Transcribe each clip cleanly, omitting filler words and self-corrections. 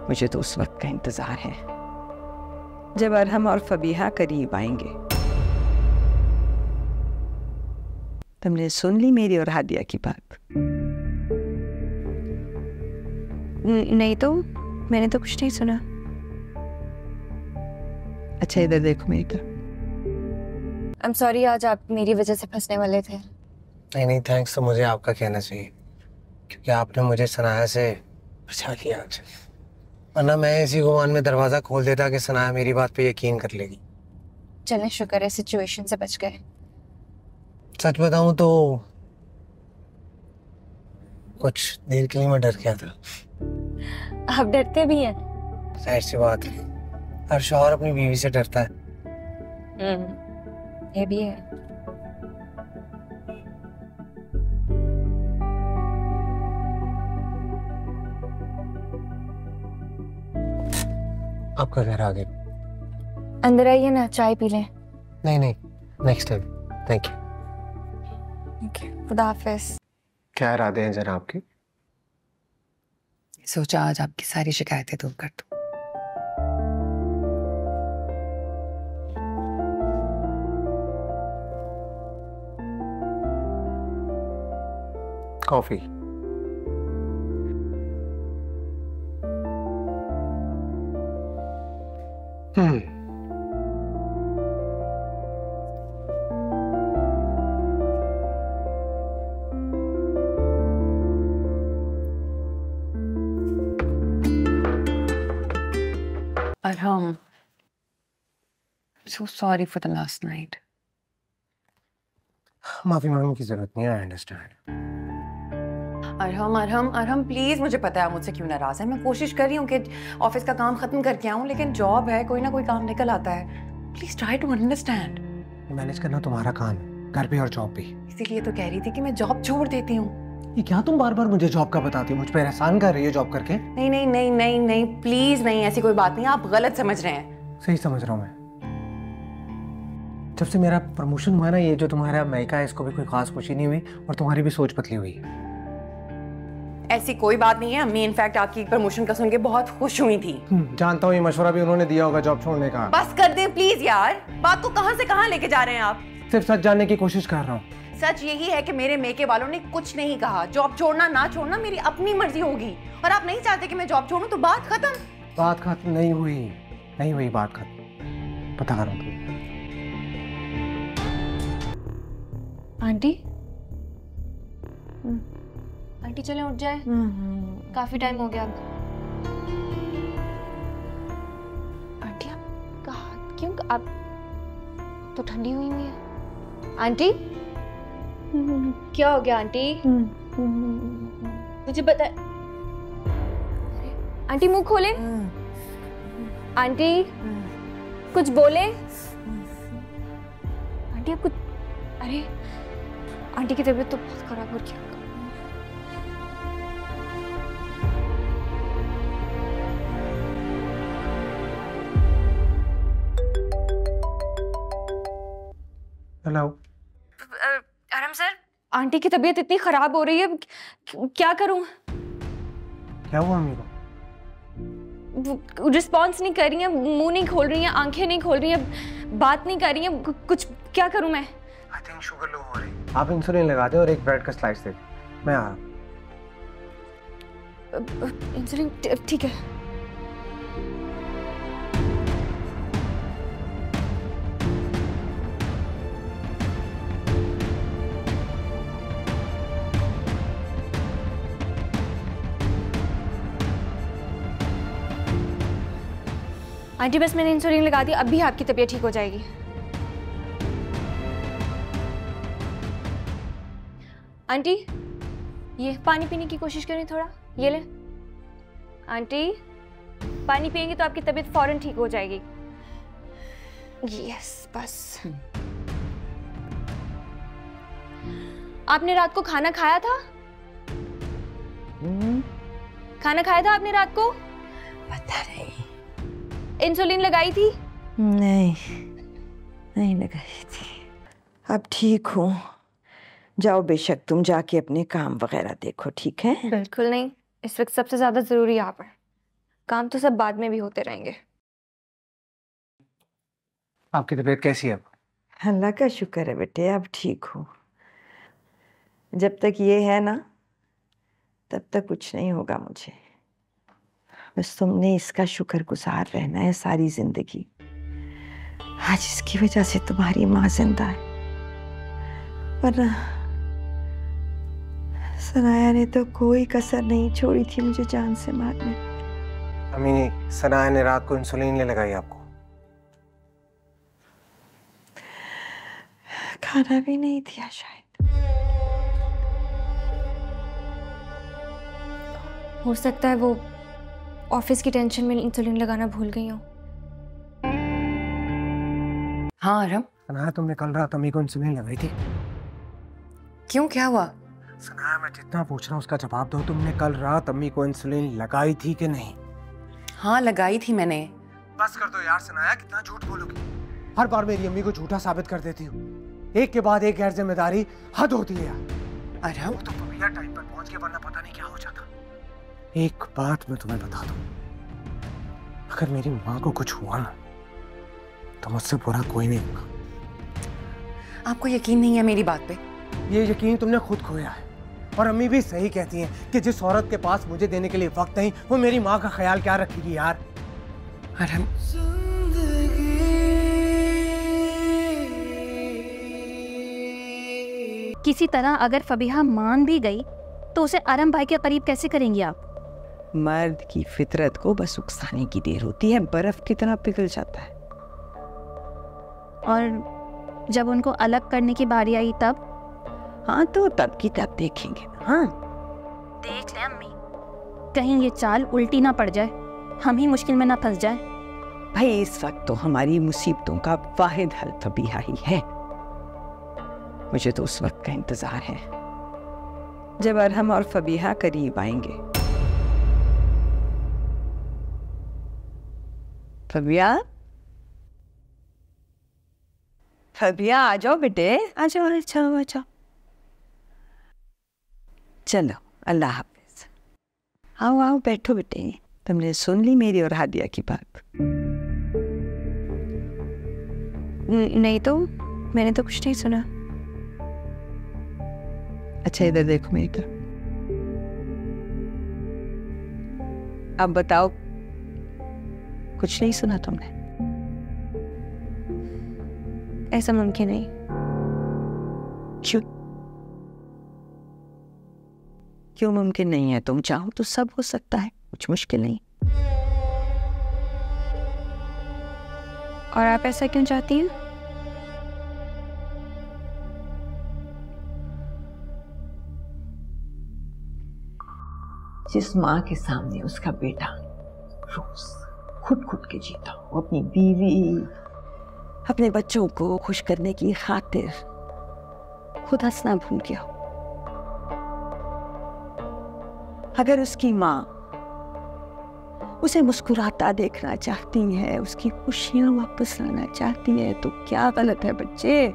मुझे तो उस वक्त का इंतजार है जब अरहम और फबीहा करीब आएंगे। तुमने सुन ली मेरी और हादिया की बात? नहीं तो मैंने तो कुछ नहीं सुना। अच्छा इधर देखो मेरी तरफ। आई एम सॉरी, आज आप मेरी वजह से फंसने वाले थे। नहीं नहीं, थैंक्स तो मुझे आपका कहना चाहिए, क्योंकि आपने मुझे सनाया से बचा लिया आज। वरना मैं इसी गुमान में दरवाजा खोल देता कि सनाया मेरी बात पे यकीन कर लेगी। चलें, शुक्र है सिचुएशन से बच गए। सच बताऊं तो कुछ देर के लिए मैं डर गया था। आप डरते भी हैं? जाहिर सी बात है, हर शौहर अपनी बीवी से डरता है। ये भी है। आपका घर आ गया। अंदर आइए ना, चाय पी लें। नहीं नहीं, नेक्स्ट टाइम। Thank you. खुदा हाफिज। क्या इरादे हैं जरा आपके? सोचा आज आपकी सारी शिकायतें दूर कर दूं। Coffee. Arham, so sorry for the last night. माफी मांगने की जरूरत नहीं है, आई अंडरस्टैंड। अरहम प्लीज, मुझे पता है मुझसे क्यों नाराज है। मैं कोशिश कर रही हूँ कि ऑफिस का काम खत्म करके आऊँ, लेकिन जॉब है, कोई ना कोई काम निकल आता है। Please try to understand. Manage करना तुम्हारा काम है, घर पे और जॉब भी। इसीलिए तो कह रही थी कि मैं जॉब छोड़ देती हूँ। ये क्या तुम बार बार मुझे जॉब का बताती हो? मुझ पर एहसान कर रही हो जॉब करके? नहीं नहीं नहीं नहीं नहीं, प्लीज नहीं, ऐसी कोई बात नहीं, आप गलत समझ रहे हैं। सही समझ रहा हूँ मैं। जब से मेरा प्रमोशन हुआ ना, ये जो तुम्हारा मायका है इसको भी कोई खास खुशी नहीं हुई और तुम्हारी भी सोच पतली हुई। ऐसी कोई बात नहीं है। अम्मी इनफैक्ट आपकी प्रमोशन का सुन के बहुत खुश हुई थी। जानता हूँ, ये मशवरा भी उन्होंने दिया होगा जॉब छोड़ने का। बस कर दें प्लीज यार, बात को कहां से कहां लेके जा रहे हैं आप। सिर्फ सच जानने की कोशिश कर रहा हूँ। सच यही है कि मेरे मेके वालों ने कुछ नहीं कहा। जॉब छोड़ना ना छोड़ना मेरी अपनी मर्जी होगी, और आप नहीं चाहते कि मैं जॉब छोड़ूं तो बात खत्म। बात खत्म नहीं हुई, नहीं हुई बात खत्म। पता करो तुम। आंटी, आंटी चलें, उठ जाए। काफी टाइम हो गया अब। आंटी आप कहाँ, क्यों आप तो ठंडी हुई हुई है। आंटी क्या हो गया आंटी? मुझे बता। आंटी मुंह खोले। आंटी कुछ बोले। आंटी आप कुछ, अरे आंटी की तबीयत तो बहुत खराब हो रही है। हेलो। अरहम सर, आंटी की तबीयत इतनी खराब हो रही है, क्या करूं? क्या हुआ अम्मी को? रिस्पॉन्स नहीं कर रही है, मुंह नहीं खोल रही है, आंखें नहीं खोल रही है, बात नहीं कर रही है, कुछ क्या करूं मैं? आई थिंक शुगर लो हो रही है। आप इंसुलिन लगा दे और एक ब्रेड का स्लाइस दे दे। मैं आ रहा हूं। इंसुलिन ठीक है। आंटी बस मैंने इंसुलिन लगा दी, अब भी आपकी तबीयत ठीक हो जाएगी। आंटी ये पानी पीने की कोशिश करें थोड़ा, ये ले। आंटी पानी पिएंगे तो आपकी तबीयत फौरन ठीक हो जाएगी। यस बस। आपने रात को खाना खाया था? खाना खाया था आपने रात को? पता नहीं। इंसुलिन लगाई थी? नहीं लगाई थी। अब ठीक हूँ। जाओ बेशक, तुम जाके अपने काम वगैरह देखो, ठीक है? बिल्कुल नहीं, इस वक्त सबसे ज्यादा जरूरी आप है। काम तो सब बाद में भी होते रहेंगे। आपकी तबीयत कैसी है अब? अल्लाह का शुक्र है बेटे, अब ठीक हो। जब तक ये है ना तब तक कुछ नहीं होगा मुझे। बस तुमने इसका शुक्रगुजार रहना है सारी जिंदगी। आज इसकी वजह से तुम्हारी माँ जिंदा है, वरना सनाया ने तो कोई कसर नहीं छोड़ी थी मुझे जान से मारने। अम्मी, सनाया ने रात को इंसुलिन नहीं लगाई आपको? खाना भी नहीं दिया शायद। हो सकता है वो ऑफिस की टेंशन में इंसुलिन लगाना भूल गई हूँ। हाँ अरम, सनाया, तुमने कल रात अम्मी को इंसुलिन लगाई थी? क्यों, क्या हुआ? सनाया, मैं जितना पूछ रहा हूँ उसका जवाब दो। तुमने कल रात अम्मी को इंसुलिन लगाई थी कि नहीं? हाँ लगाई थी मैंने। बस कर दो यार सनाया, कितना झूठ बोलोगी? हर बार मेरी अम्मी को झूठा साबित कर देती हो। एक के बाद एक गैर जिम्मेदारी, हद होती है यार। अरम, तो भैया टाइम पर पहुंच के, वरना पता नहीं क्या हो जाता। एक बात मैं तुम्हें बता दूं, अगर मेरी माँ को कुछ हुआ ना तो मुझसे बुरा कोई नहीं होगा। आपको यकीन नहीं है मेरी बात पे? ये यकीन तुमने खुद खोया है। और अम्मी भी सही कहती हैं कि जिस औरत के पास मुझे देने के लिए वक्त नहीं, वो मेरी माँ का ख्याल क्या रखेगी यार। अरम, किसी तरह अगर फबीहा मान भी गई तो उसे अरम भाई के करीब कैसे करेंगी आप? मर्द की फितरत को बस उकसाने की देर होती है, बर्फ की तरह पिघल जाता है। और जब उनको अलग करने की बारी आई तब? हाँ तो तब की तब देखेंगे। हाँ देख ले अम्मी, कहीं ये चाल उल्टी ना पड़ जाए, हम ही मुश्किल में ना फंस जाए। भाई इस वक्त तो हमारी मुसीबतों का वाहिद हल फबीहा ही है। मुझे तो उस वक्त का इंतजार है जब अरहम और फबीहा करीब आएंगे। फबिया, फबिया आ जाओ बेटे, आ जाओ, आ जाओ, आ जाओ। चलो, अल्लाह हाफिज। आओ आओ बैठो बेटे। तुमने सुन ली मेरी और हादिया की बात? नहीं तो मैंने तो कुछ नहीं सुना। अच्छा इधर देखो मेरी तरफ। अब बताओ, कुछ नहीं सुना तुमने? ऐसा मुमकिन नहीं। क्यों? क्यों मुमकिन नहीं है? तुम चाहो तो सब हो सकता है, कुछ मुश्किल नहीं। और आप ऐसा क्यों चाहती हैं? जिस माँ के सामने उसका बेटा रोज खुद के जीता हो, अपनी बीवी, अपने बच्चों को खुश करने की खातिर खुद हंसना भूल गया हो। अगर उसकी माँ उसे मुस्कुराता देखना चाहती है, उसकी खुशियां वापस लाना चाहती है, तो क्या गलत है बच्चे?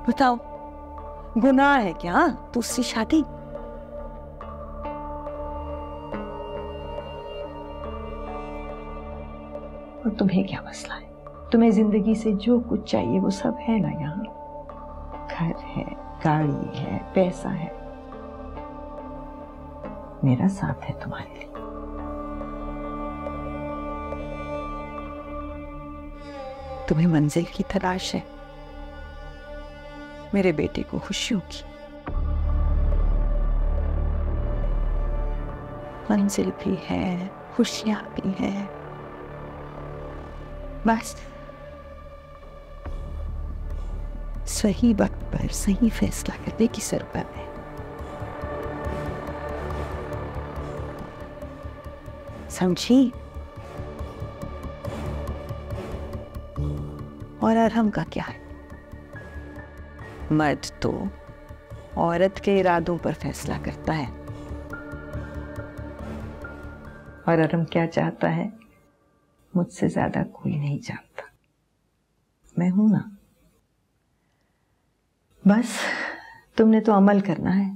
बताओ, गुनाह है क्या दूसरी शादी? और तुम्हें क्या मसला है? तुम्हें जिंदगी से जो कुछ चाहिए वो सब है ना यहाँ। घर है, गाड़ी है, पैसा है। मेरा साथ है तुम्हारे लिए। तुम्हें मंजिल की तलाश है, मेरे बेटे को खुशियों की। मंजिल भी है, खुशियां भी हैं। बस सही वक्त पर सही फैसला करने की जरूरत है। समझी? और अरहम का क्या है? मर्द तो औरत के इरादों पर फैसला करता है, और अरहम क्या चाहता है मुझसे ज्यादा कोई नहीं जानता। मैं हूं ना। बस तुमने तो अमल करना है।